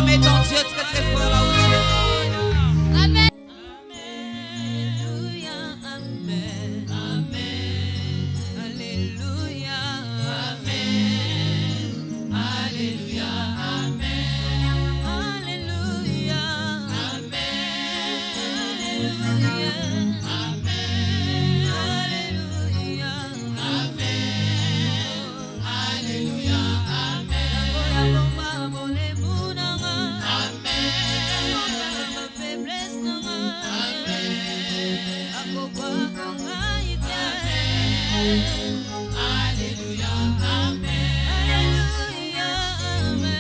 acclamer ton Dieu très très fort là où tu es. Amen. Alléluia, Amen. Alléluia, Amen.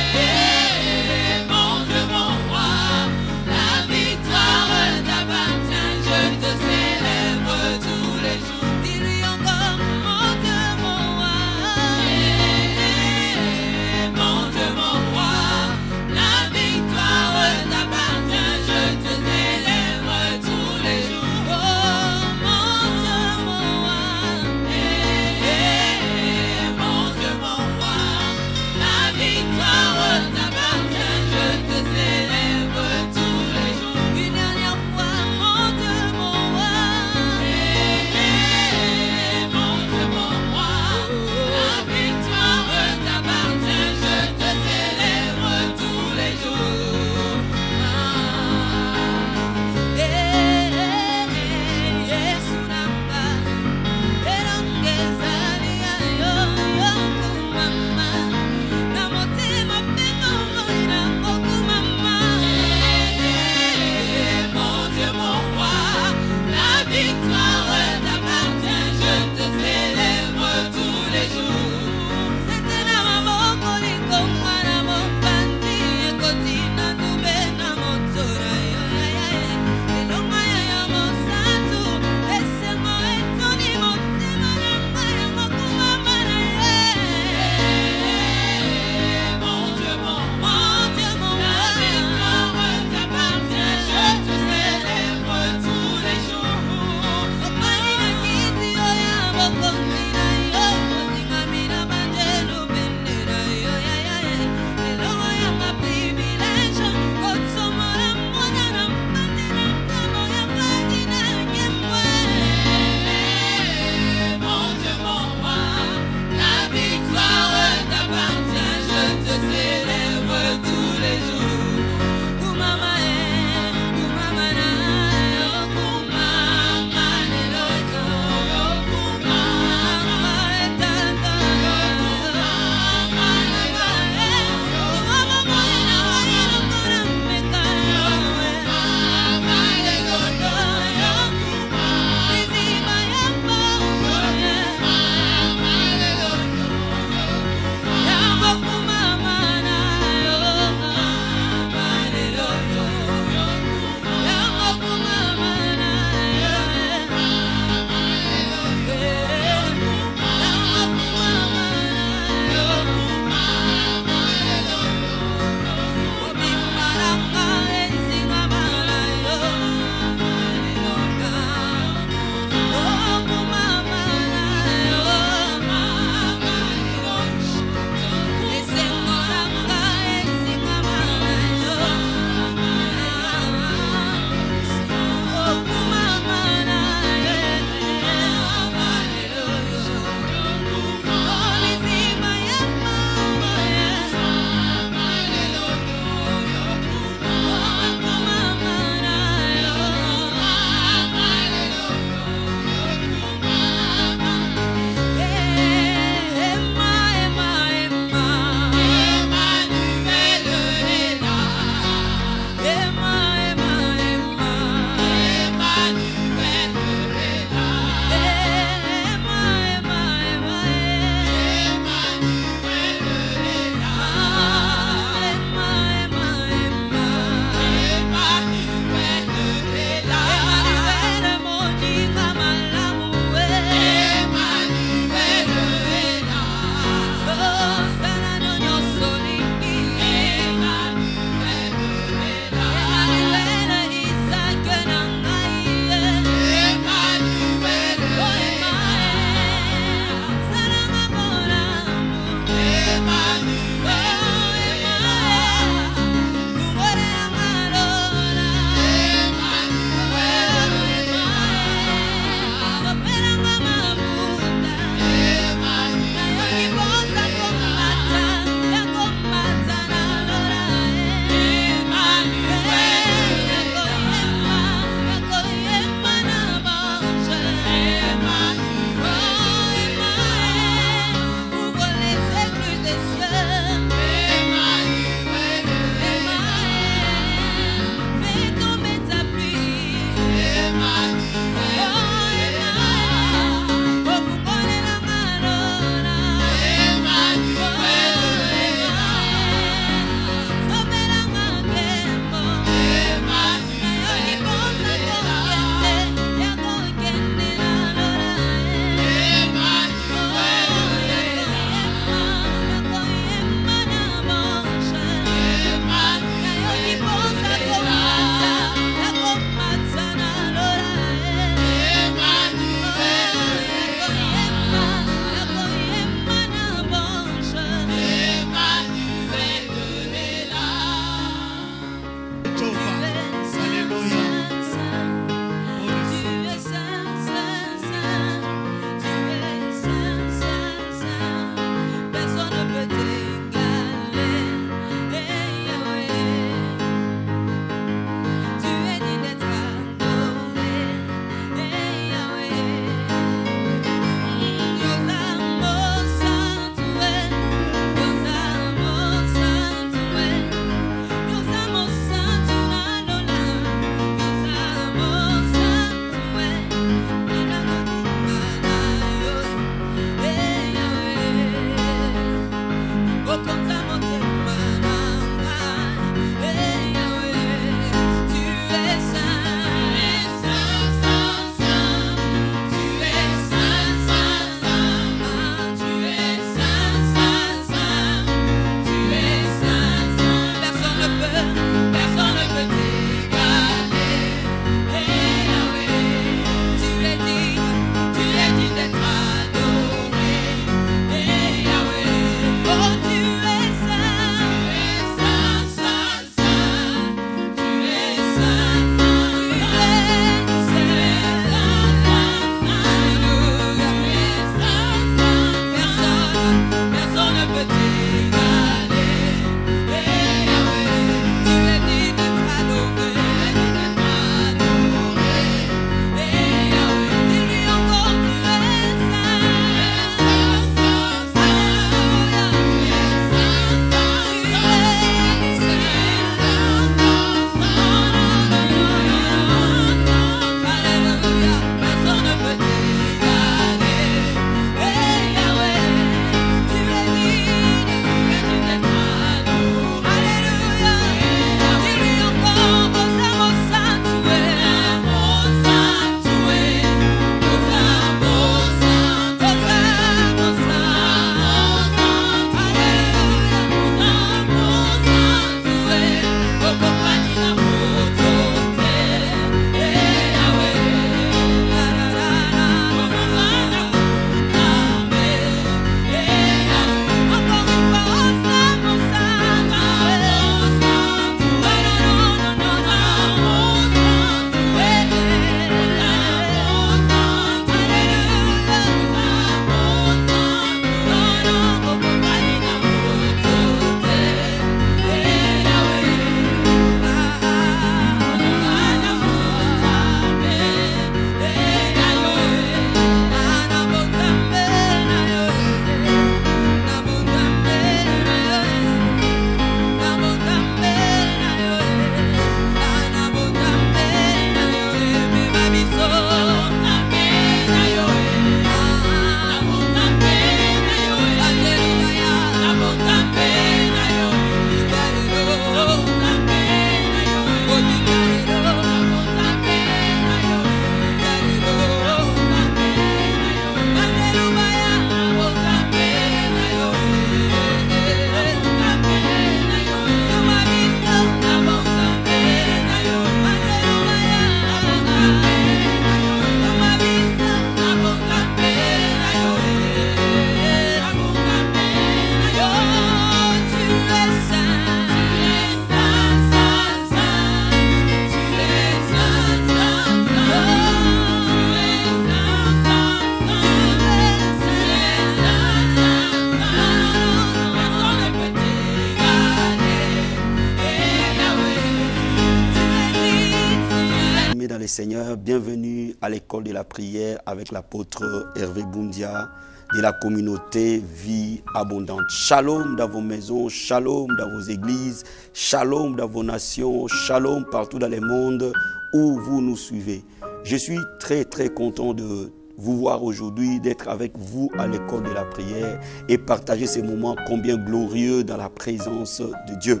le Seigneur, bienvenue à l'école de la prière avec l'apôtre Hervé Boundia de la communauté Vie Abondante. Shalom dans vos maisons, shalom dans vos églises, shalom dans vos nations, shalom partout dans le monde où vous nous suivez. Je suis très content de vous voir aujourd'hui, d'être avec vous à l'école de la prière et partager ces moments combien glorieux dans la présence de Dieu.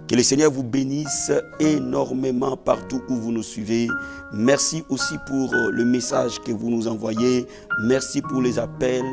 Que le Seigneur vous bénisse énormément partout où vous nous suivez. Merci aussi pour le message que vous nous envoyez. Merci pour les appels.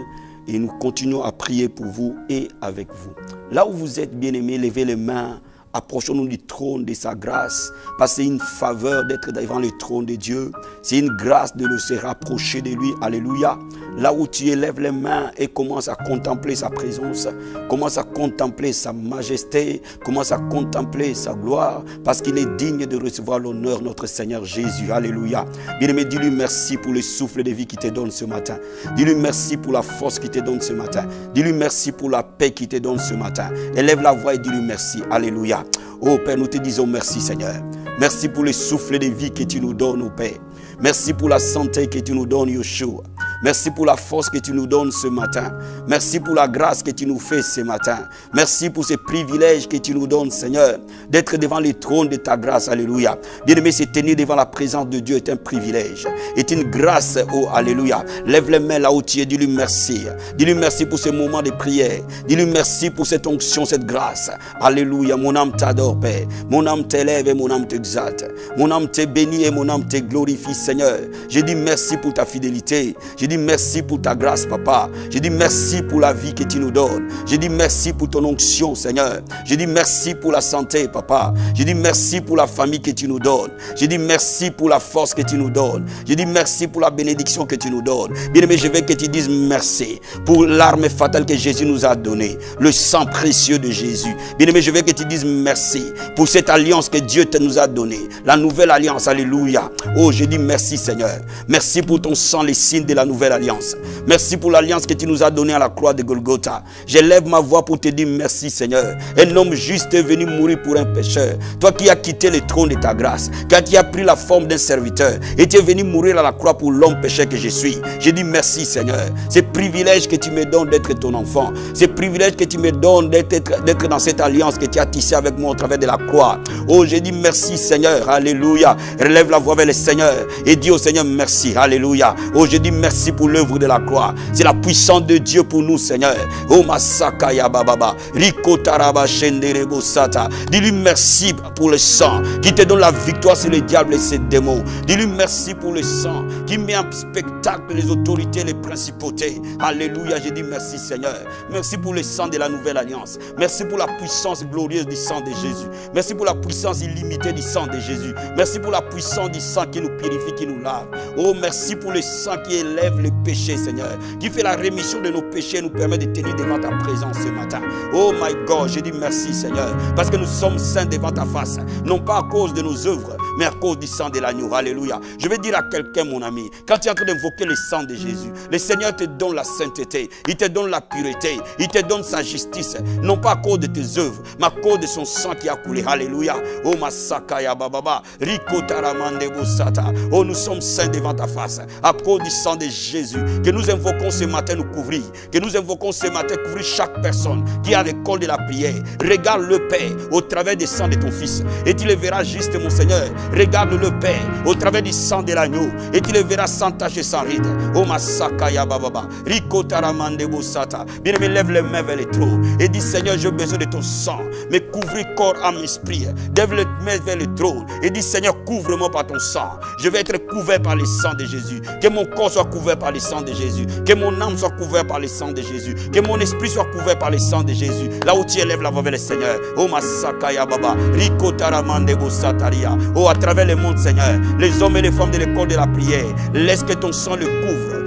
Et nous continuons à prier pour vous et avec vous. Là où vous êtes bien-aimés, levez les mains. Approchons-nous du trône de sa grâce. Parce que c'est une faveur d'être devant le trône de Dieu. C'est une grâce de se rapprocher de lui. Alléluia. Là où tu élèves les mains et commences à contempler sa présence, commence à contempler sa majesté, commence à contempler sa gloire, parce qu'il est digne de recevoir l'honneur, notre Seigneur Jésus. Alléluia. Bien-aimé, dis-lui merci pour le souffle de vie qu'il te donne ce matin. Dis-lui merci pour la force qu'il te donne ce matin. Dis-lui merci pour la paix qu'il te donne ce matin. Élève la voix et dis-lui merci. Alléluia. Oh Père, nous te disons merci Seigneur. Merci pour le souffle de vie que tu nous donnes, oh Père. Merci pour la santé que tu nous donnes, Yeshua. Merci pour la force que tu nous donnes ce matin. Merci pour la grâce que tu nous fais ce matin. Merci pour ces privilèges que tu nous donnes, Seigneur, d'être devant le trône de ta grâce. Alléluia. Bien-aimé, se tenir devant la présence de Dieu est un privilège, est une grâce. Oh, alléluia. Lève les mains là où tu es. Dis-lui merci. Dis-lui merci pour ces moments de prière. Dis-lui merci pour cette onction, cette grâce. Alléluia. Mon âme t'adore, Père. Mon âme t'élève et mon âme t'exalte. Mon âme te bénit et mon âme te glorifie, Seigneur. Je dis merci pour ta fidélité. Je dis merci pour ta grâce, Papa. Je dis merci pour la vie que tu nous donnes. Je dis merci pour ton onction, Seigneur. Je dis merci pour la santé, Papa. Je dis merci pour la famille que tu nous donnes. Je dis merci pour la force que tu nous donnes. Je dis merci pour la bénédiction que tu nous donnes. Bien-aimé, je veux que tu dises merci pour l'arme fatale que Jésus nous a donnée, le sang précieux de Jésus. Bien-aimé, je veux que tu dises merci pour cette alliance que Dieu nous a donnée, la nouvelle alliance. Alléluia. Oh, je dis merci, Seigneur. Merci pour ton sang, les signes de la nouvelle alliance. Merci pour l'alliance que tu nous as donnée à la croix de Golgotha. J'élève ma voix pour te dire merci, Seigneur. Un homme juste est venu mourir pour un pécheur. Toi qui as quitté le trône de ta grâce, qui as pris la forme d'un serviteur et tu es venu mourir à la croix pour l'homme pécheur que je suis. Je dis merci, Seigneur. C'est privilège que tu me donnes d'être ton enfant. C'est privilège que tu me donnes d'être dans cette alliance que tu as tissée avec moi au travers de la croix. Oh, je dis merci, Seigneur. Alléluia. Relève la voix vers le Seigneur et dis au Seigneur merci. Alléluia. Oh, je dis merci pour l'œuvre de la croix. C'est la puissance de Dieu pour nous, Seigneur. Oh, Masaka ya bababa. Riko taraba shenderebo sata. Dis-lui merci pour le sang qui te donne la victoire sur le diable et ses démons. Dis-lui merci pour le sang qui met en spectacle les autorités, les principautés. Alléluia. Je dis merci, Seigneur. Merci pour le sang de la nouvelle alliance. Merci pour la puissance glorieuse du sang de Jésus. Merci pour la puissance illimitée du sang de Jésus. Merci pour la puissance du sang qui nous purifie, qui nous lave. Oh, merci pour le sang qui élève les péchés, Seigneur, qui fait la rémission de nos péchés et nous permet de tenir devant ta présence ce matin. Oh my God, je dis merci, Seigneur, parce que nous sommes saints devant ta face, non pas à cause de nos œuvres, mais à cause du sang de l'agneau. Alléluia. Je vais dire à quelqu'un, mon ami, quand tu es en train d'invoquer le sang de Jésus, le Seigneur te donne la sainteté, il te donne la pureté, il te donne sa justice, non pas à cause de tes œuvres, mais à cause de son sang qui a coulé. Alléluia. Oh Masaka ya bababa, Riko taramande bosata. Oh, nous sommes saints devant ta face, à cause du sang de Jésus, que nous invoquons ce matin nous couvrir, que nous invoquons ce matin couvrir chaque personne qui est à l'école de la prière. Regarde le Père au travers du sang de ton Fils et tu le verras juste, mon Seigneur. Regarde le Père au travers du sang de l'agneau et tu le verras sans tache et sans ride. Oh Masaka ya bababa, Riko taramande bosata. Bien-aimé, lève les mains vers le trône et dis Seigneur, j'ai besoin de ton sang, mais couvrir corps, âme, esprit. Lève les mains vers le trône et dis Seigneur, couvre-moi par ton sang. Je vais être couvert par le sang de Jésus. Que mon corps soit couvert par le sang de Jésus. Que mon âme soit couverte par le sang de Jésus. Que mon esprit soit couvert par le sang de Jésus. Là où tu élèves la voix vers le Seigneur. Oh Masaka ya baba, Riko taramande bosataria. Oh, à travers le monde, Seigneur, les hommes et les femmes de l'école de la prière, laisse que ton sang le couvre.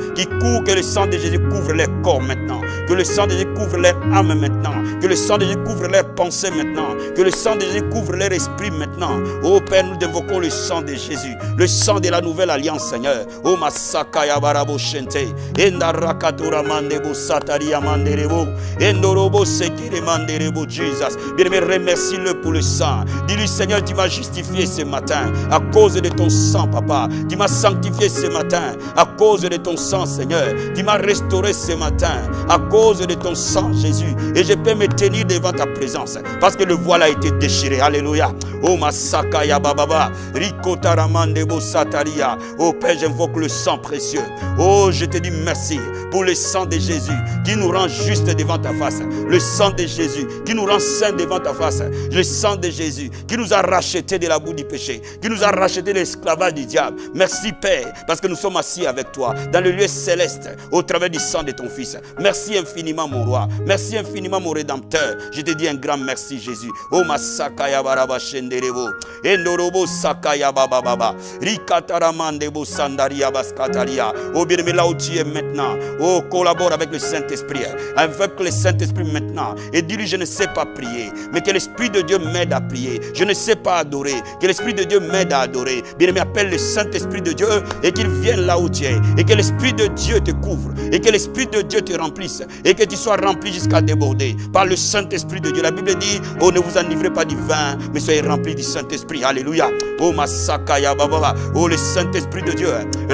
Que le sang de Jésus couvre les corps maintenant. Que le sang de Jésus couvre leur âme maintenant. Que le sang de Jésus couvre leurs pensées maintenant. Que le sang de Jésus couvre leur esprit maintenant. Oh Père, nous invoquons le sang de Jésus. Le sang de la nouvelle alliance, Seigneur. Oh Masaka Yabarabo Shente. Endarakatura Mandebo Sataria Manderebo. Endorobo Sekire Manderebo Jesus. Bien-aimé, remercie-le pour le sang. Dis-lui, Seigneur, tu m'as justifié ce matin à cause de ton sang, Papa. Tu m'as sanctifié ce matin à cause de ton sang, Seigneur. Tu m'as restauré ce matin à cause de ton sang, Jésus. Et je peux me tenir devant ta présence parce que le voile a été déchiré. Alléluia. Oh Masaka Yababa. Rikotaramandebo Sataria. Oh Père, j'invoque le sang précieux. Oh, je te dis merci pour le sang de Jésus qui nous rend juste devant ta face. Le sang de Jésus qui nous rend saints devant ta face. Le sang de Jésus qui nous a rachetés de la boue du péché, qui nous a rachetés de l'esclavage du diable. Merci Père, parce que nous sommes assis avec toi dans le lieu céleste au travers du sang de ton Fils. Merci infiniment mon roi. Merci infiniment mon Rédempteur. Je te dis un grand merci Jésus. Oh Masakaya Baraba Shenderebo. Endorobo Sakaya Baba Baba. Rikataramandebo Sandaria Baskataria. Oh bien-aimé, là où tu es maintenant, oh collabore avec le Saint-Esprit. Avec le Saint-Esprit maintenant. Et dis-lui, je ne sais pas prier, mais que l'Esprit de Dieu m'aide à prier. Je ne sais pas adorer, que l'Esprit de Dieu m'aide à adorer. Bien-aimé, appelle le Saint-Esprit de Dieu et qu'il vienne là où tu es. Et que l'Esprit de Dieu te couvre. Et que l'Esprit de Dieu te remplisse. Et que tu sois rempli jusqu'à déborder par le Saint-Esprit de Dieu. La Bible dit, oh ne vous enivrez pas du vin, mais soyez remplis du Saint-Esprit. Alléluia. Oh Masakaya Baba. Oh le Saint-Esprit de Dieu,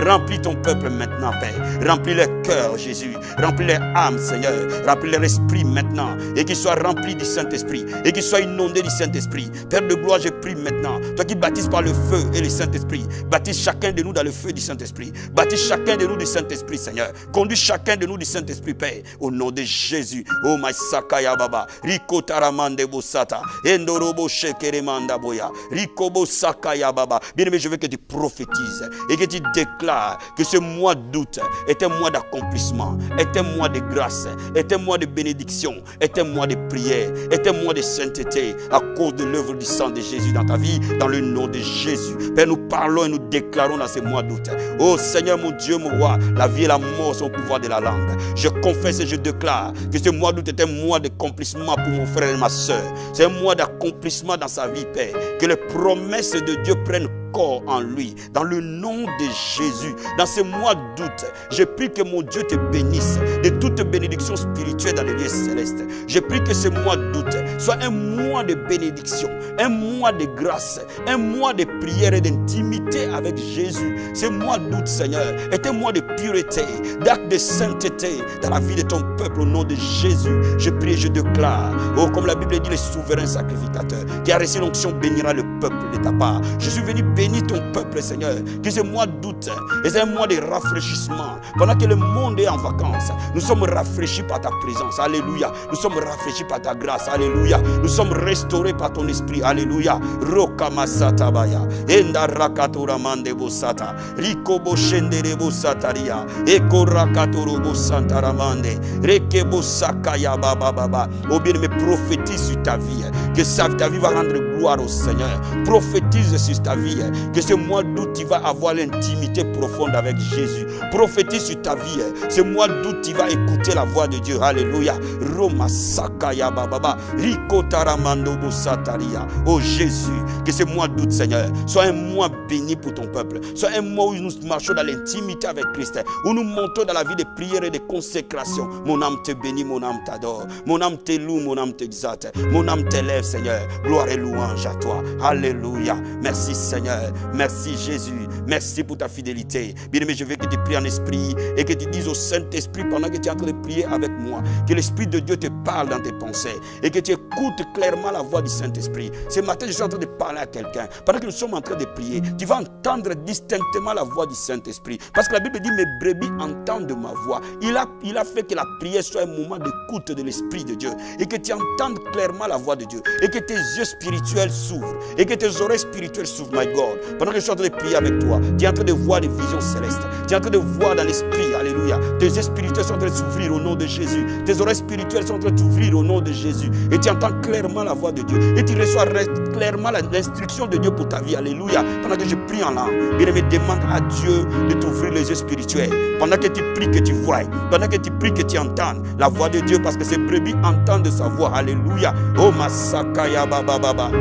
remplis ton peuple maintenant, Père. Remplis leur cœur, Jésus. Remplis leur âme, Seigneur. Remplis leur esprit maintenant. Et qu'ils soient remplis du Saint-Esprit. Et qu'ils soient inondés du Saint-Esprit. Père de gloire, je prie maintenant. Toi qui baptises par le feu et le Saint-Esprit. Baptise chacun de nous dans le feu du Saint-Esprit. Baptise chacun de nous du Saint-Esprit, Seigneur. Conduis chacun de nous du Saint-Esprit, Père. Au nom de Jésus. Oh my Sakaya Baba. Riko Taramande Bosata. Endorobo Shekeremanda Boya. Rikobo Sakaya Baba. Bien-aimé, je veux que tu prophétises et que tu déclares que ce mois d'août est un mois d'accomplissement, est un mois de grâce, est un mois de bénédiction, est un mois de prière, est un mois de sainteté à cause de l'œuvre du sang de Jésus dans ta vie, dans le nom de Jésus. Père, nous parlons et nous déclarons dans ce mois d'août. Oh Seigneur mon Dieu, mon roi, la vie et la mort sont au pouvoir de la langue. Je confesse et je déclare que ce mois d'août est un mois d'accomplissement pour mon frère et ma soeur. C'est un mois d'accomplissement dans sa vie, Père. Que les promesses de Dieu prennent corps en lui, dans le nom de Jésus. Dans ce mois d'août, je prie que mon Dieu te bénisse de toute bénédiction spirituelle dans les lieux célestes. Je prie que ce mois d'août soit un mois de bénédiction, un mois de grâce, un mois de prière et d'intimité avec Jésus. Ce mois d'août, Seigneur, est un mois de pureté, d'acte de sainteté dans la vie de ton peuple au nom de Jésus. Je prie et je déclare, oh, comme la Bible dit, le souverain sacrificateur qui a reçu l'onction bénira le peuple de ta part. Je suis venu bénir ton peuple, Seigneur, que ce mois d'août est un mois de rafraîchissement. Pendant que le monde est en vacances, nous sommes rafraîchis par ta présence. Alléluia. Nous sommes rafraîchis par ta grâce. Alléluia. Nous sommes restaurés par ton esprit. Alléluia. Rokamasata baya. Enda rakatura mande bosata. Rikobo shendere bosataria. Eko rakatoro bosantaramande. Rekebo sakaya baba baba. Oh bien, mais prophétise sur ta vie. Que ta vie va rendre gloire au Seigneur. Prophétise sur ta vie. Que ce mois d'août, tu vas avoir l'intimité profonde avec Jésus. Prophétise sur ta vie. Ce mois d'août, tu vas écouter la voix de Dieu. Alléluia. Roma sakaya baba. Rikotaramando bosataria. Oh Jésus, que ce mois d'août, Seigneur, soit un mois béni pour ton peuple. Soit un mois où nous marchons dans l'intimité avec Christ. Où nous montons dans la vie de prière et de consécration. Mon âme te bénit, mon âme t'adore. Mon âme te loue, mon âme t'exalte. Mon âme t'élève, Seigneur. Gloire et louange à toi. Alléluia. Merci Seigneur. Merci Jésus. Merci pour ta fidélité. Bien-aimé, je veux que tu pries en esprit et que tu dises au Saint-Esprit pendant que tu es en train de prier avec moi, que l'Esprit de Dieu te parle dans tes pensées et que tu écoutes clairement la voix du Saint-Esprit. Ce matin, je suis en train de parler à quelqu'un. Pendant que nous sommes en train de prier, tu vas entendre distinctement la voix du Saint-Esprit. Parce que la Bible dit, mes brebis entendent ma voix. Il a fait que la prière soit un moment d'écoute de l'Esprit de Dieu et que tu entendes clairement la voix de Dieu et que tes yeux spirituels s'ouvrent et que tes oreilles spirituelles s'ouvrent, my God. Pendant que je suis en train de prier avec toi, tu es en train de voir des vision céleste. Tu es en train de voir dans l'esprit, alléluia. Tes yeux spirituels sont en train de s'ouvrir au nom de Jésus. Tes oreilles spirituelles sont en train de s'ouvrir au nom de Jésus. Et tu entends clairement la voix de Dieu. Et tu reçois clairement l'instruction de Dieu pour ta vie, alléluia. Pendant que je prie en langue, bien-aimé, demande à Dieu de t'ouvrir les yeux spirituels. Pendant que tu pries, que tu vois. Pendant que tu pries, que tu entendes la voix de Dieu. Parce que ces brebis entendent sa voix, alléluia. Oh, Masakaya Baba Baba.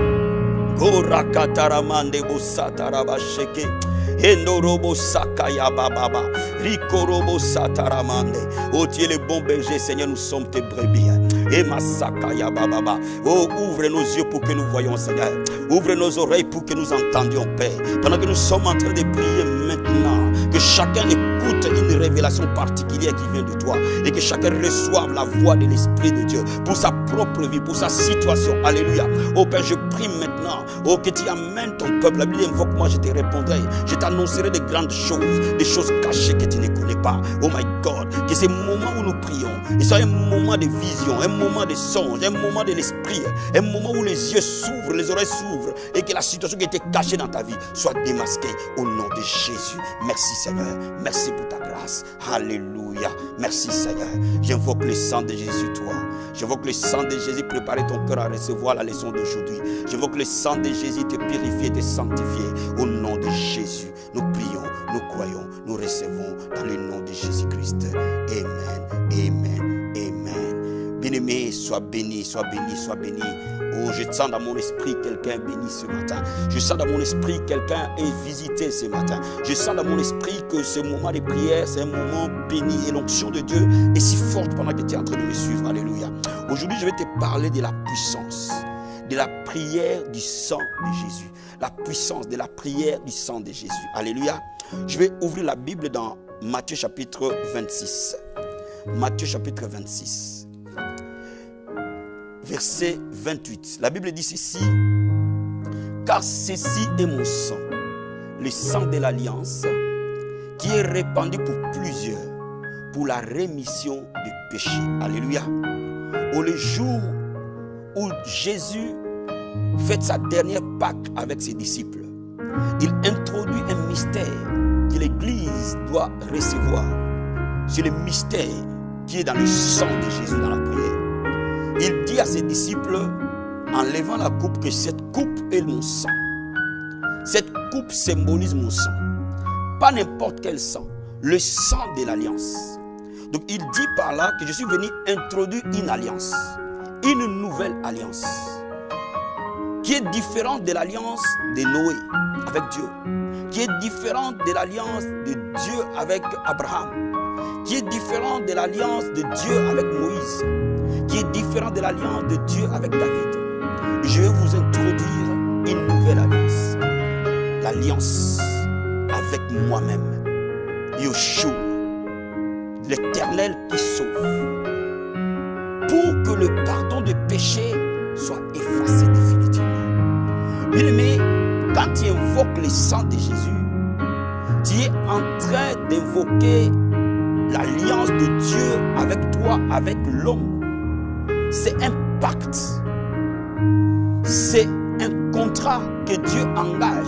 Oh, Rakataramande Bosataraba Sheke. Endorobo Sakaya Baba. Rikorobo Sataramande. Oh, tu es le bon berger, Seigneur, nous sommes tes brebis. Et Masakaya Baba. Oh, ouvre nos yeux pour que nous voyions, Seigneur. Ouvre nos oreilles pour que nous entendions, Père. Pendant que nous sommes en train de prier maintenant, que chacun écoute une révélation particulière qui vient de toi. Et que chacun reçoive la voix de l'Esprit de Dieu pour sa propre vie, pour sa situation. Alléluia. Oh Père, je prie maintenant. Oh, que tu amènes ton peuple. La Bible invoque, moi je te répondrai. Je t'annoncerai de grandes choses, des choses cachées que tu ne connais pas. Oh my God, que ces moments où nous prions, il soit un moment de vision, un moment de songe, un moment de l'esprit, un moment où les yeux s'ouvrent, les oreilles s'ouvrent et que la situation qui était cachée dans ta vie soit démasquée au nom de Jésus. Merci Seigneur, merci pour ta grâce. Alléluia, merci Seigneur. J'invoque le sang de Jésus, toi. J'invoque le sang de Jésus, préparer ton cœur à recevoir la leçon d'aujourd'hui. J'invoque le sang de Jésus, te purifier, te sanctifier. Au nom de Jésus, nous prions, nous croyons, nous recevons dans le nom de Jésus-Christ. Amen, amen, amen. Bien-aimé, sois béni, sois béni, sois béni. Oh, je sens dans mon esprit quelqu'un béni ce matin. Je sens dans mon esprit quelqu'un est visité ce matin. Je sens dans mon esprit que ce moment de prière, c'est un moment béni. Et l'onction de Dieu est si forte pendant que tu es en train de me suivre. Alléluia. Aujourd'hui, je vais te parler de la puissance, de la prière du sang de Jésus. La puissance de la prière du sang de Jésus. Alléluia. Je vais ouvrir la Bible dans Matthieu chapitre 26. Matthieu chapitre 26. Verset 28. La Bible dit ceci. Car ceci est mon sang, le sang de l'alliance, qui est répandu pour plusieurs, pour la rémission des péchés. Alléluia. Au le jour où Jésus fait sa dernière Pâque avec ses disciples, il introduit un mystère que l'Église doit recevoir. C'est le mystère qui est dans le sang de Jésus dans la prière. Il dit à ses disciples, en levant la coupe, que cette coupe est mon sang. Cette coupe symbolise mon sang. Pas n'importe quel sang, le sang de l'alliance. Donc il dit par là que je suis venu introduire une alliance, une nouvelle alliance, qui est différente de l'alliance de Noé avec Dieu, qui est différente de l'alliance de Dieu avec Abraham, qui est différente de l'alliance de Dieu avec Moïse, qui est différente de l'alliance de Dieu avec David. Je vais vous introduire une nouvelle alliance, l'alliance avec moi-même, Yeshua, l'Éternel qui sauve, pour que le pardon des péchés soit effacé définitivement. Bien-aimé, quand tu invoques le sang de Jésus, tu es en train d'invoquer l'alliance de Dieu avec toi, avec l'homme. C'est un pacte. C'est un contrat que Dieu engage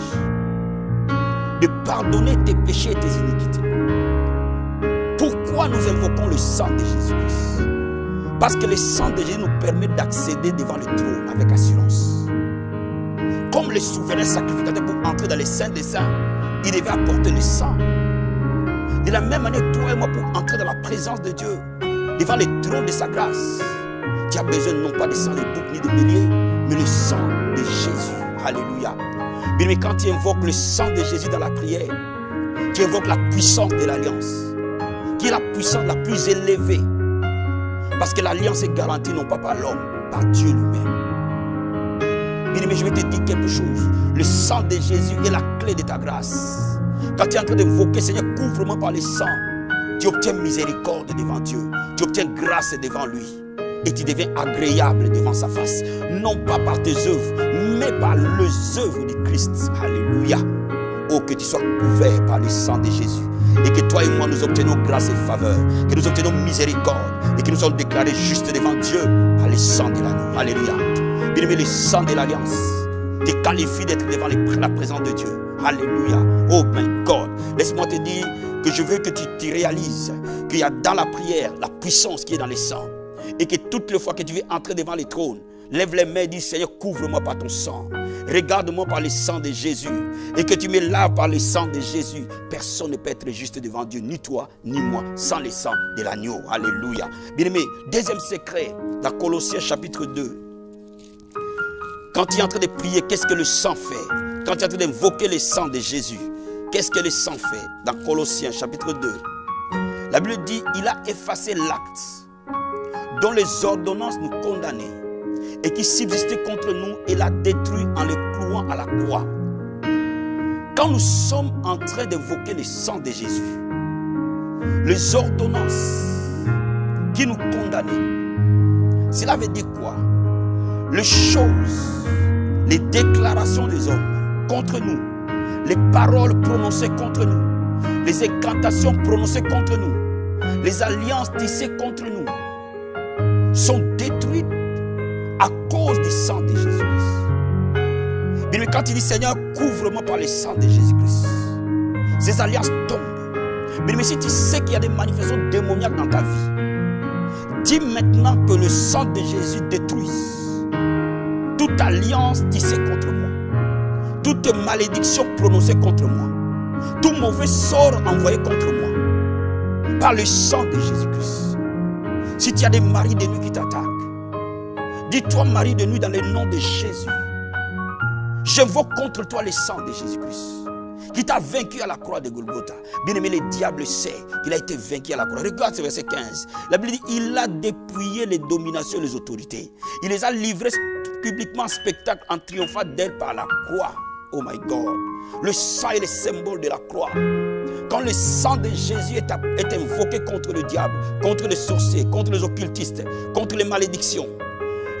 de pardonner tes péchés et tes iniquités. Pourquoi nous invoquons le sang de Jésus-Christ? Parce que le sang de Jésus nous permet d'accéder devant le trône avec assurance. Comme le souverain sacrificateur pour entrer dans les saints des saints, il devait apporter le sang. De la même manière, toi et moi, pour entrer dans la présence de Dieu, devant le trône de sa grâce, tu as besoin non pas de sang de bouc ni de bélier, mais le sang de Jésus. Alléluia. Mais quand tu invoques le sang de Jésus dans la prière, tu invoques la puissance de l'alliance, qui est la puissance la plus élevée. Parce que l'alliance est garantie non pas par l'homme, par Dieu lui-même. Bien-aimé, je vais te dire quelque chose. Le sang de Jésus est la clé de ta grâce. Quand tu es en train d'invoquer, Seigneur, couvre-moi par le sang, tu obtiens miséricorde devant Dieu. Tu obtiens grâce devant lui. Et tu deviens agréable devant sa face. Non pas par tes œuvres, mais par les œuvres du Christ. Alléluia. Oh, que tu sois couvert par le sang de Jésus. Et que toi et moi nous obtenons grâce et faveur. Que nous obtenons miséricorde. Et que nous soyons déclarés justes devant Dieu par le sang de l'agneau. Alléluia. Bien-aimé, le sang de l'alliance te qualifie d'être devant la présence de Dieu. Alléluia. Oh my God. Laisse-moi te dire que je veux que tu réalises qu'il y a dans la prière la puissance qui est dans les sangs. Et que toutes les fois que tu veux entrer devant les trônes, lève les mains et dis Seigneur, couvre-moi par ton sang. Regarde-moi par le sang de Jésus. Et que tu me laves par le sang de Jésus. Personne ne peut être juste devant Dieu, ni toi, ni moi, sans le sang de l'agneau. Alléluia. Bien-aimé, deuxième secret, dans Colossiens chapitre 2. Quand tu es en train de prier, qu'est-ce que le sang fait? Quand tu es en train d'invoquer le sang de Jésus, qu'est-ce que le sang fait? Dans Colossiens chapitre 2, la Bible dit, il a effacé l'acte dont les ordonnances nous condamnaient et qui subsistait contre nous et l'a détruit en le clouant à la croix. Quand nous sommes en train d'évoquer le sang de Jésus, les ordonnances qui nous condamnaient, cela veut dire quoi? Les choses, les déclarations des hommes contre nous, les paroles prononcées contre nous, les incantations prononcées contre nous, les alliances tissées contre nous, sont détruites à cause du sang de Jésus-Christ. Mais quand il dit Seigneur, couvre-moi par le sang de Jésus-Christ, ces alliances tombent. Mais si tu sais qu'il y a des manifestations démoniaques dans ta vie, dis maintenant que le sang de Jésus détruise toute alliance tissée contre moi, toute malédiction prononcée contre moi, tout mauvais sort envoyé contre moi, par le sang de Jésus-Christ. Si tu as des maris de nuit qui t'attaquent, dis-toi mari de nuit dans le nom de Jésus. J'invoque contre toi le sang de Jésus-Christ, qui t'a vaincu à la croix de Golgotha. Bien aimé, le diable sait qu'il a été vaincu à la croix. Regarde ce verset 15. La Bible dit, il a dépouillé les dominations et les autorités. Il les a livrées publiquement en spectacle en triomphant d'elle par la croix. Oh my God. Le sang est le symbole de la croix. Quand le sang de Jésus est invoqué contre le diable, contre les sorciers, contre les occultistes, contre les malédictions,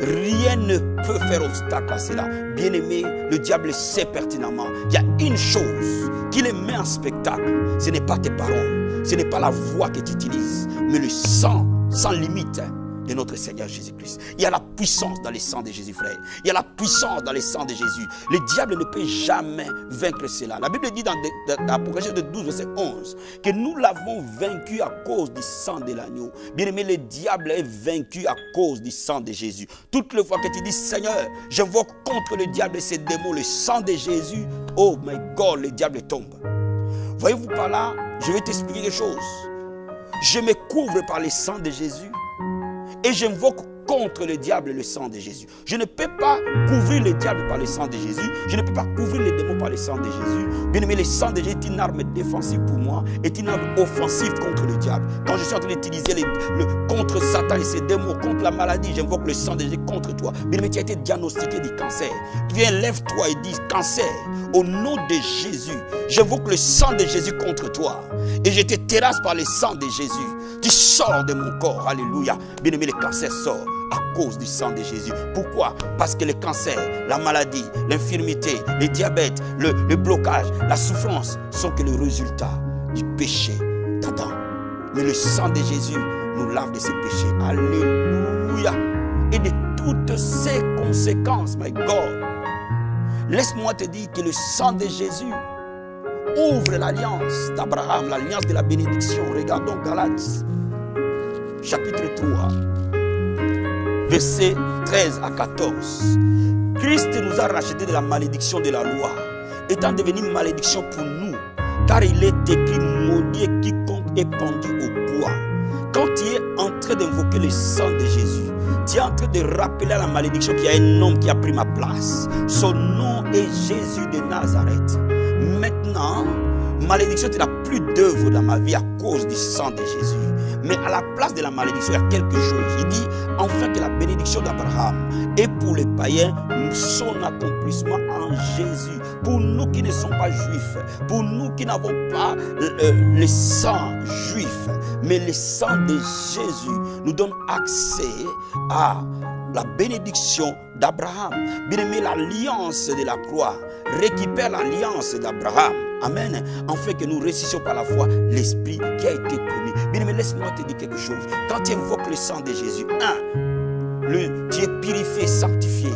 rien ne peut faire obstacle à cela. Bien-aimé, le diable sait pertinemment. Il y a une chose qui les met en spectacle. Ce n'est pas tes paroles, ce n'est pas la voix que tu utilises, mais le sang sans limite de notre Seigneur Jésus-Christ. Il y a la puissance dans le sang de Jésus, frère. Il y a la puissance dans le sang de Jésus. Le diable ne peut jamais vaincre cela. La Bible dit dans l'Apocalypse de 12, verset 11, que nous l'avons vaincu à cause du sang de l'agneau. Bien aimé, le diable est vaincu à cause du sang de Jésus. Toutes les fois que tu dis, Seigneur, j'invoque contre le diable et ses démons, le sang de Jésus, oh my God, le diable tombe. Voyez-vous par là, je vais t'expliquer quelque chose. Je me couvre par le sang de Jésus. Et j'invoque contre le diable le sang de Jésus. Je ne peux pas couvrir le diable par le sang de Jésus. Je ne peux pas couvrir les démons par le sang de Jésus. Bien aimé, le sang de Jésus est une arme défensive pour moi, est une arme offensive contre le diable. Quand je suis en train d'utiliser contre Satan et ses démons, contre la maladie, j'invoque le sang de Jésus contre toi. Bien aimé, tu as été diagnostiqué du cancer. Viens, lève-toi et dis, cancer, au nom de Jésus, j'invoque le sang de Jésus contre toi. Et je te terrasse par le sang de Jésus. Tu sors de mon corps, alléluia. Bien aimé, le cancer sort à cause du sang de Jésus. Pourquoi? Parce que le cancer, la maladie, l'infirmité, le diabète, le blocage, la souffrance sont que le résultat du péché d'Adam. Mais le sang de Jésus nous lave de ses péchés. Alléluia. Et de toutes ses conséquences, my God. Laisse-moi te dire que le sang de Jésus ouvre l'alliance d'Abraham, l'alliance de la bénédiction. Regardons Galates, chapitre 3, versets 13 à 14. Christ nous a rachetés de la malédiction de la loi, étant devenu malédiction pour nous, car il est écrit, maudit quiconque est pendu au bois. Quand tu es en train d'invoquer le sang de Jésus, tu es en train de rappeler à la malédiction qu'il y a un homme qui a pris ma place. Son nom est Jésus de Nazareth. Maintenant, malédiction, tu n'as plus d'œuvre dans ma vie à cause du sang de Jésus. Mais à la place de la malédiction, il y a quelque chose. Il dit, enfin que la bénédiction d'Abraham est pour les païens son accomplissement en Jésus. Pour nous qui ne sommes pas juifs, pour nous qui n'avons pas le sang juif, mais le sang de Jésus nous donne accès à la bénédiction d'Abraham. Bien-aimé, l'alliance de la croix récupère l'alliance d'Abraham. Amen. En fait que nous réussissions par la foi l'esprit qui a été promis. Bien-aimé, laisse-moi te dire quelque chose. Quand tu invoques le sang de Jésus, tu es purifié, sanctifié.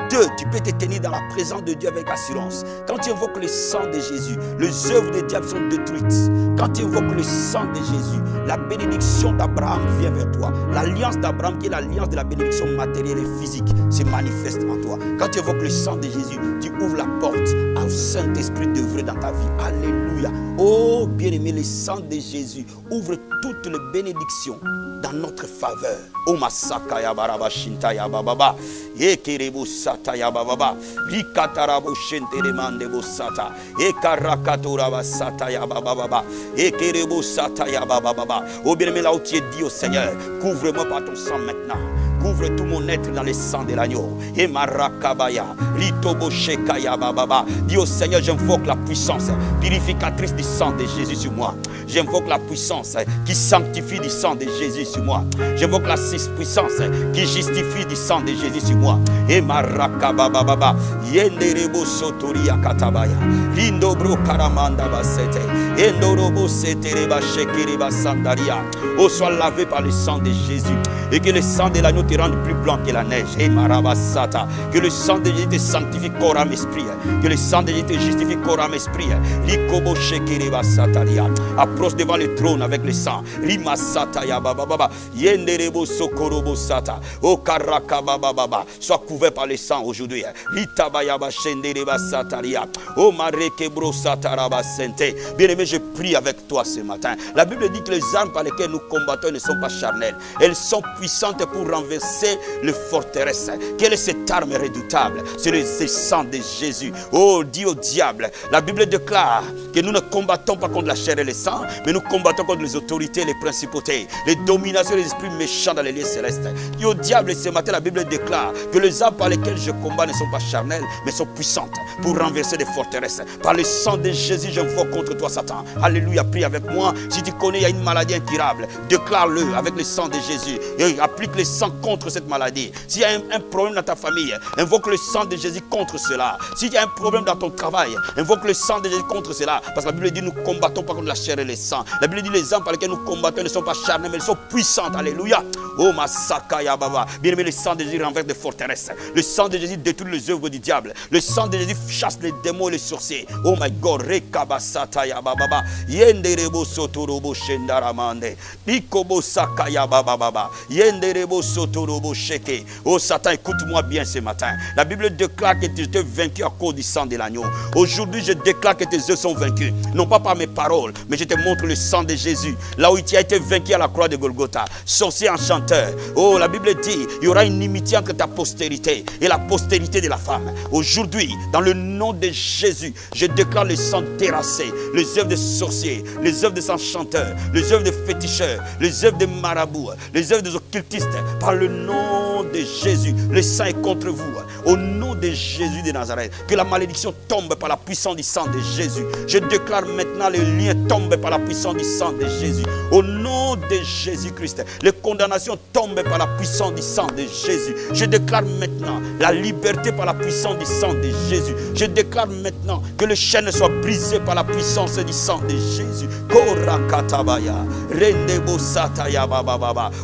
Deux, tu peux te tenir dans la présence de Dieu avec assurance. Quand tu invoques le sang de Jésus, les œuvres des diables sont détruites. Quand tu invoques le sang de Jésus, la bénédiction d'Abraham vient vers toi. L'alliance d'Abraham, qui est l'alliance de la bénédiction matérielle et physique, se manifeste en toi. Quand tu invoques le sang de Jésus, tu ouvres la porte au Saint-Esprit d'œuvrer dans ta vie. Alléluia. Oh, bien-aimé, le sang de Jésus ouvre toutes les bénédictions dans notre faveur. Oh, Masaka ya baraba shinta ya bababa. Ekerebo sata ya bababa. Rikatarabo shentere mandebo sata. Ekarakatora basata ya bababa. Ekerebo sata ya bababa. Oh, bien-aimé, là où tu es, dit au Seigneur, couvre-moi par ton sang maintenant. Couvre tout mon être dans le sang de l'agneau. Et marakabaya, litoboshekaya bababa. Dis au Seigneur, j'invoque la puissance purificatrice du sang de Jésus sur moi. J'invoque la puissance qui sanctifie du sang de Jésus sur moi. J'invoque la puissance qui justifie du sang de Jésus sur moi. Et marakababa, yenderebo sotoria katabaya, lindobro karamanda basete, endorobo setereba shekeriba sandaria. Oh, sois lavé par le sang de Jésus et que le sang de l'agneau te rende plus blanc que la neige. Et marabasata, que le sang de Jésus te sanctifie corps âme esprit, que le sang de Jésus te justifie corps âme esprit. Likobo shekeriba sataria. Approche devant le trône avec le sang. Rimasata ya baba, yenderebo sokorobo sata. O karaka baba, sois couvert par le sang aujourd'hui. Litabaya ba shendereba sataria. O mareke bro sataraba sente. Bien-aimé, je prie avec toi ce matin. La Bible dit que les armes par lesquelles nous combattons ne sont pas charnelles. Elles sont puissantes pour renverser les forteresses. Quelle est cette arme redoutable? C'est le sang de Jésus. Oh, dis au diable. La Bible déclare que nous ne combattons pas contre la chair et le sang, mais nous combattons contre les autorités, les principautés, les dominations, les esprits méchants dans les lieux célestes. Dis au diable, ce matin, la Bible déclare que les armes par lesquelles je combats ne sont pas charnelles, mais sont puissantes pour renverser des forteresses. Par le sang de Jésus, j'invoque contre toi, Satan. Alléluia, prie avec moi. Si tu connais, il y a une maladie incurable, déclare-le avec le sang de Jésus. Et applique le sang contre cette maladie. S'il y a un problème dans ta famille, invoque le sang de Jésus contre cela. S'il y a un problème dans ton travail, invoque le sang de Jésus contre cela. Parce que la Bible dit nous ne combattons pas contre la chair et le sang. La Bible dit les armes par lesquelles nous combattons ne sont pas charnelles, mais elles sont puissantes. Alléluia. Oh Masaka ya baba. Bien aimé, le sang de Jésus renverse des forteresses. Le sang de Jésus détruit les œuvres du diable. Le sang de Jésus chasse les démons et les sorciers. Oh my God. Rekabasata ya baba. Yenderebo sotorobo shendaramande. Ikobo saka ya baba. Yenderebo sotorobo sheke. Oh Satan, écoute-moi bien ce matin. La Bible déclare que tu étais vaincu à cause du sang de l'agneau. Aujourd'hui, je déclare que tes œuvres sont vaincus. Non pas par mes paroles, mais je te montre le sang de Jésus. Là où tu as été vaincu à la croix de Golgotha. Sorcier enchanteur. Oh, la Bible dit, il y aura une inimitié entre ta postérité et la postérité de la femme. Aujourd'hui, dans le nom de Jésus, je déclare le sang terrassé, les œuvres des sorciers, les œuvres des enchanteurs, les œuvres des féticheurs, les œuvres des marabouts, les œuvres des occultistes. Par le nom de Jésus, le sang est contre vous. Au nom de Jésus de Nazareth, que la malédiction tombe par la puissance du sang de Jésus. Je déclare maintenant les liens tombent par la puissance du sang de Jésus. Au nom de Jésus-Christ, les condamnations tombent par la puissance du sang de Jésus. Je déclare maintenant la liberté par la puissance du sang de Jésus. Je déclare maintenant que les chaînes soient brisées par la puissance du sang de Jésus.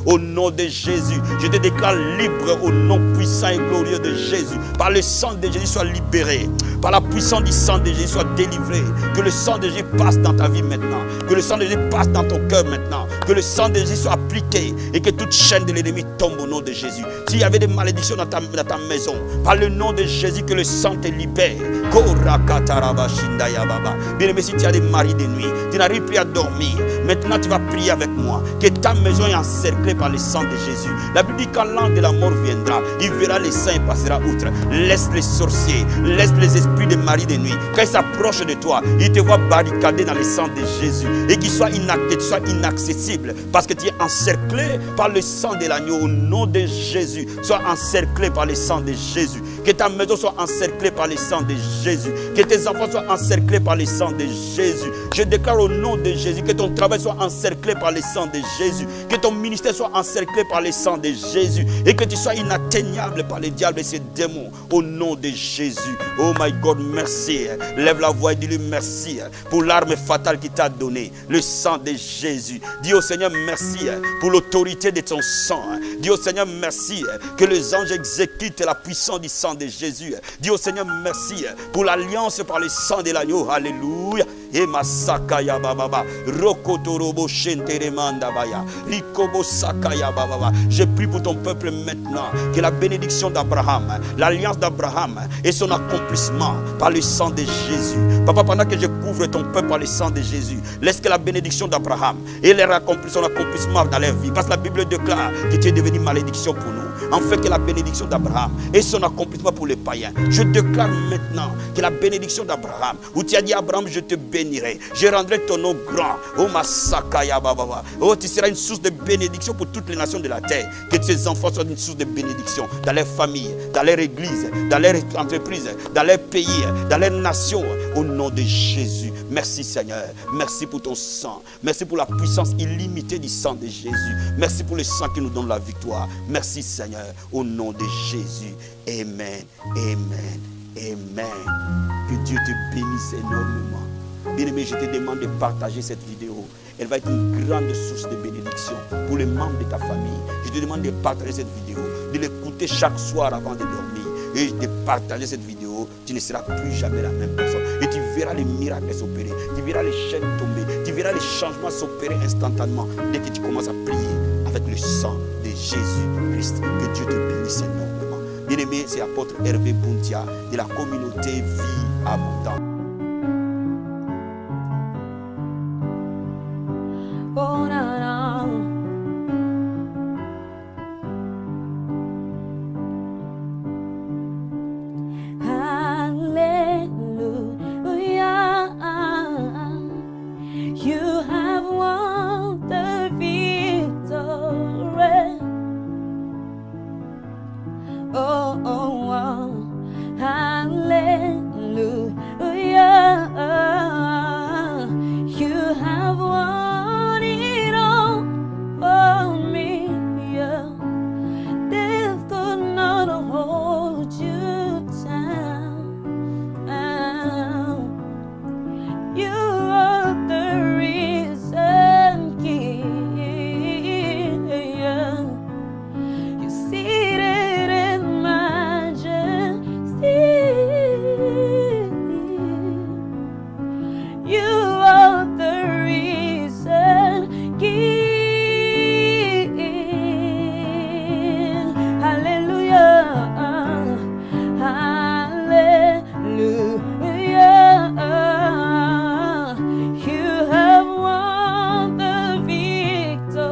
Au nom de Jésus, je te déclare libre au nom puissant et glorieux de Jésus. Par le sang de Jésus, sois libéré. Par la puissance du sang de Jésus, sois délivré. Que le sang de Jésus passe dans ta vie maintenant. Que le sang de Jésus passe dans ton cœur maintenant. Que le sang de Jésus soit appliqué et que toute chaîne de l'ennemi tombe au nom de Jésus. S'il y avait des malédictions dans ta maison, par le nom de Jésus, que le sang te libère. Bien aimé, si tu as des maris de nuit, tu n'arrives plus à dormir. Maintenant, tu vas prier avec moi. Que ta maison est encerclée par le sang de Jésus. La Bible dit quand l'ange de la mort viendra, il verra les saints et passera outre. Laisse les sorciers, laisse les esprits des maris de nuit. Quand ils s'approchent de toi, ils te voient barricadé dans le sang de Jésus. Et qu'ils soient inaccessibles. Parce que tu es encerclé par le sang de l'agneau. Au nom de Jésus, sois encerclé par le sang de Jésus. Que ta maison soit encerclée par le sang de Jésus. Que tes enfants soient encerclés par le sang de Jésus. Je déclare au nom de Jésus que ton travail soit encerclé par le sang de Jésus. Que ton ministère soit encerclé par le sang de Jésus. Et que tu sois inatteignable par les diables et ses démons. Au nom de Jésus. Oh my God, merci. Lève la voix et dis-lui merci pour l'arme fatale qu'il t'a donnée. Le sang de Jésus. Dis au Seigneur merci pour l'autorité de ton sang. Dis au Seigneur merci que les anges exécutent la puissance du sang sang de Jésus. Dis au Seigneur merci pour l'alliance par le sang de l'agneau. Alléluia. Et Masakaya Baba, Rokotorobo Shenteremanda Baya, Rikobo Sakaya Baba. Je prie pour ton peuple maintenant, que la bénédiction d'Abraham, l'alliance d'Abraham et son accomplissement par le sang de Jésus. Papa, pendant que je couvre ton peuple par le sang de Jésus, laisse que la bénédiction d'Abraham et son accomplissement dans leur vie. Parce que la Bible déclare que tu es devenu malédiction pour nous. En fait, que la bénédiction d'Abraham et son accomplissement pour les païens. Je déclare maintenant que la bénédiction d'Abraham, où tu as dit Abraham, je te bénirai, je rendrai ton nom grand. Oh Masakaya Baba. Oh, tu seras une source de bénédiction pour toutes les nations de la terre. Que tes enfants soient une source de bénédiction dans leur famille, dans leur église, dans leur entreprise, dans leur pays, dans leur nation. Au nom de Jésus. Merci Seigneur. Merci pour ton sang. Merci pour la puissance illimitée du sang de Jésus. Merci pour le sang qui nous donne la victoire. Merci Seigneur. Au nom de Jésus. Amen. Amen. Amen. Que Dieu te bénisse énormément. Bien-aimé, je te demande de partager cette vidéo. Elle va être une grande source de bénédiction pour les membres de ta famille. Je te demande de partager cette vidéo, de l'écouter chaque soir avant de dormir. Et de partager cette vidéo, tu ne seras plus jamais la même personne. Et tu verras les miracles s'opérer, tu verras les chaînes tomber, tu verras les changements s'opérer instantanément dès que tu commences à prier avec le sang de Jésus-Christ. Que Dieu te bénisse énormément. Bien-aimé, c'est l'apôtre Hervé Boundia de la communauté Vie Abondante. Oh, na, na. You have won the victory. Oh, oh, oh. Hallelujah. You have won it all for me. Death could not hold you down. You are the risen King. You're seated in majesty. You are the risen King. Hallelujah. Hallelujah. You have won the victory.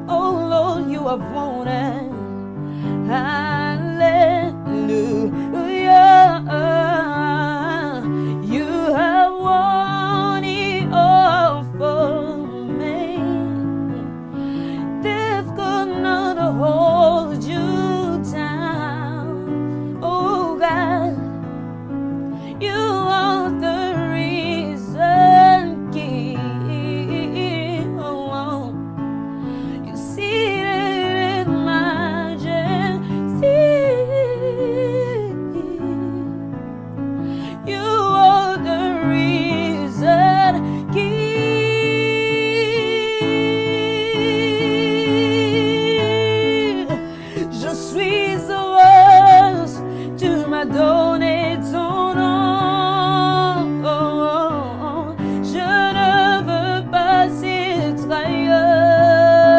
Oh Lord, you have won it. Hallelujah. You have won it all for me. Death could not hold you down. Oh God, you are the risen King. Oh, you seated in majesty. You are the risen King. Je suis heureuse, tu m'as donné ton nom. Je ne veux pas être ailleurs.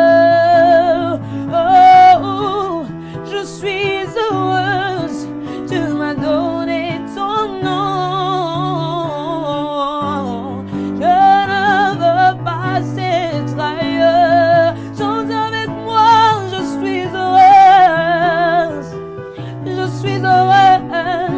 Oh, je suis heureuse, tu m'as donné ton nom. Je ne veux pas être ailleurs. Chante avec moi, je suis heureuse. Je suis heureuse.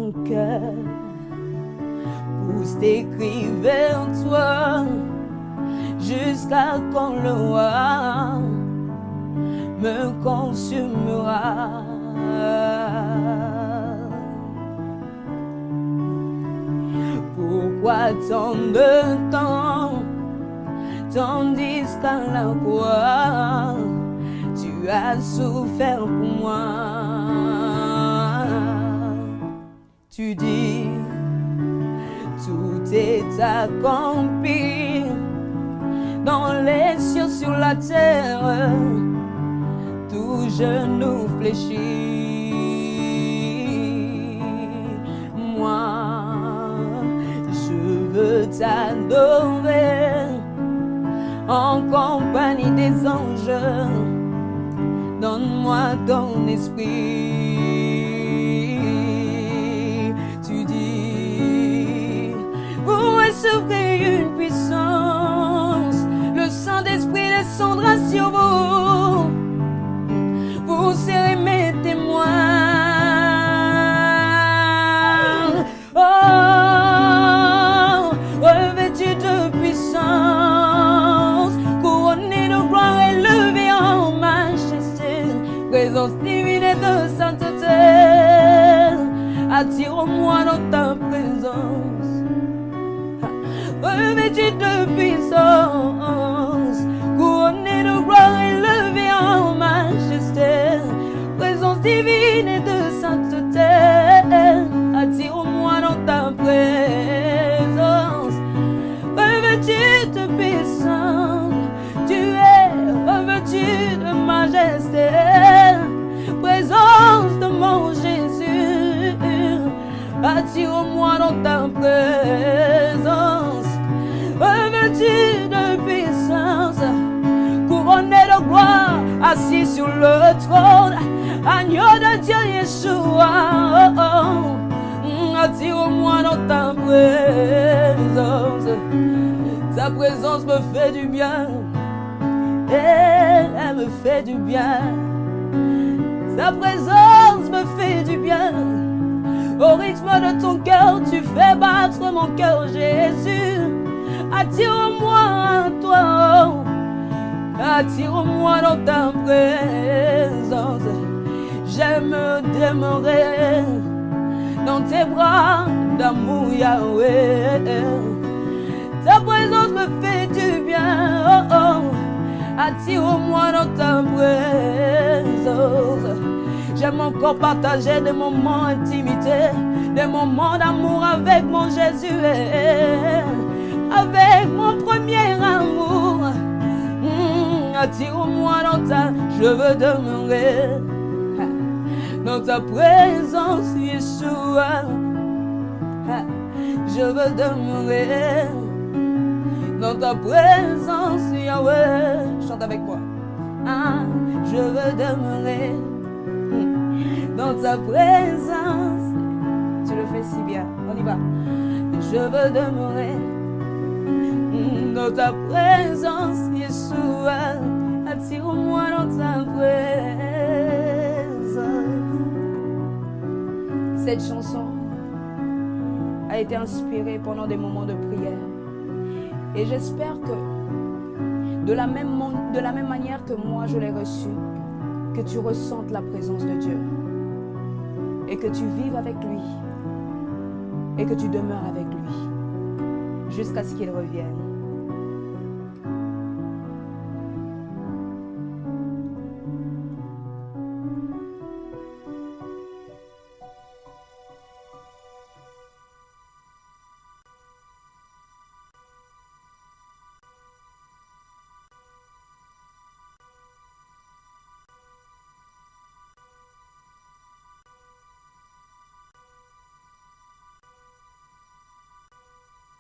mon cœur pousse tes cris vers toi, jusqu'à quand le roi me consumera. Pourquoi tant de temps, tandis qu'à la croix tu as souffert pour moi? Tu dis, tout est accompli dans les cieux, sur la terre, tout genou fléchit. Moi, je veux t'adorer en compagnie des anges. Donne-moi ton esprit. Tu dis, vous recevrez une puissance, le Saint-Esprit descendra sur vous. Vous serez mes témoins. Oh, revêtus de puissance, couronnés de gloire, élevés en majesté, présence divine et de sainteté, attire-moi dans ta présence. Revêtus de puissance, couronnés de gloire, élevés en majesté, présence divine et de sainteté, attire-moi dans ta présence. Revêtu de puissance, tu es revêtu de majesté, présence de mon Jésus, attire-moi dans ta présence. Revêtu de puissance, couronné de gloire, assis sur le trône, agneau de Dieu Yeshua, attire-moi dans ta présence. Ta présence me fait du bien, elle me fait du bien. Ta présence me fait du bien. Au rythme de ton cœur, tu fais battre mon cœur, Jésus. Attire-moi à toi, attire-moi dans ta présence. J'aime demeurer dans tes bras d'amour, Yahweh. Ta présence me fait du bien, oh, oh. Attire-moi dans ta présence. J'aime encore partager des moments d'intimité, des moments d'amour avec mon Jésus, avec mon premier amour. Attire-moi dans ta... Je veux demeurer dans ta présence, Yeshua. Je veux demeurer dans ta présence, Yahweh. Chante avec moi. Je veux demeurer dans ta présence. Tu le fais si bien. On y va. Je veux demeurer dans ta présence, Yeshua. Attire-moi dans ta présence. Cette chanson a été inspirée pendant des moments de prière. Et j'espère que de la même manière que moi je l'ai reçue, que tu ressentes la présence de Dieu et que tu vives avec lui et que tu demeures avec lui jusqu'à ce qu'il revienne.